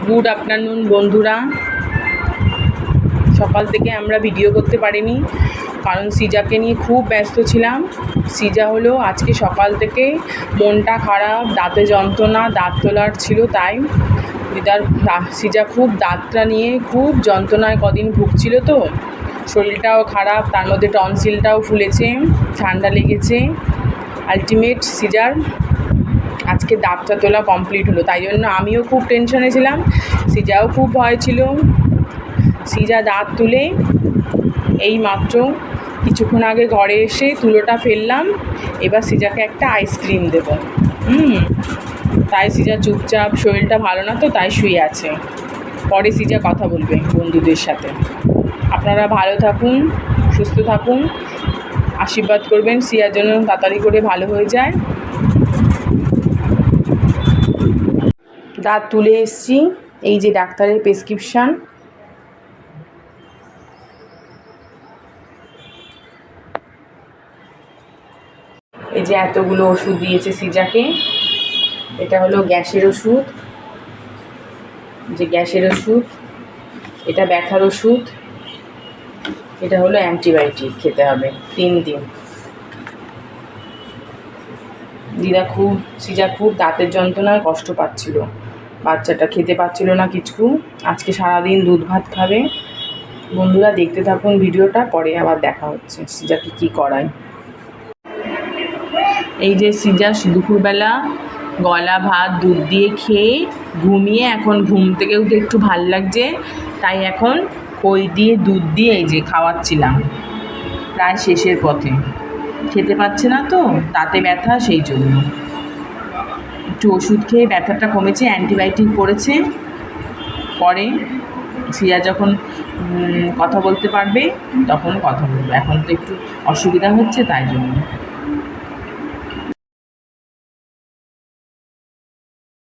Good afternoon বন্ধুরা। সকাল থেকে আমরা ভিডিও করতে পারিনি, কারণ সিজাকে নিয়ে খুব ব্যস্ত ছিলাম। সিজা হলো আজকে সকাল থেকে মনটা খারাপ, দাঁতে যন্ত্রণা, দাঁত তোলার ছিল, তাই সিজা খুব দাঁতটা নিয়ে খুব যন্ত্রণায় কদিন ভুগছিল। তো শরীরটাও খারাপ, তার মধ্যে টনসিলটাও ফুলেছে, ঠান্ডা লেগেছে। আলটিমেট সিজার আজকে দাঁতটা তোলা কমপ্লিট হলো, তাই জন্য আমিও খুব টেনশনে ছিলাম, সিজাও খুব ভয় ছিল। সিজা দাঁত তুলে এই মাত্র কিছুক্ষণ আগে ঘরে এসে তুলোটা ফেললাম। এবার সিজাকে একটা আইসক্রিম দেবো। তাই সিজা চুপচাপ, শরীরটা ভালো না তো, তাই শুয়ে আছে। পরে সিজা কথা বলবে বন্ধুদের সাথে। আপনারা ভালো থাকুন, সুস্থ থাকুন, আশীর্বাদ করবেন সিয়ার জন্য তাড়াতাড়ি করে ভালো হয়ে যায়। দাঁত তুলে এসছি, এই যে ডাক্তারের প্রেসক্রিপশান। এই যে এতগুলো ওষুধ দিয়েছে সিজাকে। এটা হলো গ্যাসের ওষুধ, যে গ্যাসের ওষুধ, এটা ব্যথার ওষুধ, এটা হলো অ্যান্টিবায়োটিক, খেতে হবে 3 দিন। সিজা খুব দাঁতের যন্ত্রণায় কষ্ট পাচ্ছিল, বাচ্চাটা খেতে পাচ্ছিল না কিছু। আজকে সারাদিন দুধ ভাত খাবে। বন্ধুরা দেখতে থাকুন ভিডিওটা, পরে আবার দেখা হচ্ছে সিজাকে কী করায়। এই যে সিজা দুপুরবেলা গলা ভাত দুধ দিয়ে খেয়ে ঘুমিয়ে এখন ঘুম থেকে উঠে একটু ভাল লাগছে, তাই এখন খই দিয়ে দুধ দিয়ে এই যে খাওয়াচ্ছিলাম। প্রায় শেষের পথে, খেতে পাচ্ছে না তো, দাঁতে ব্যথা, সেই জন্য একটু ওষুধ খেয়ে ব্যথাটা কমেছে, অ্যান্টিবায়োটিক পড়েছে। পরে সিয়া যখন কথা বলতে পারবে তখন কথা বলবে, এখন তো একটু অসুবিধা হচ্ছে, তাই জন্য।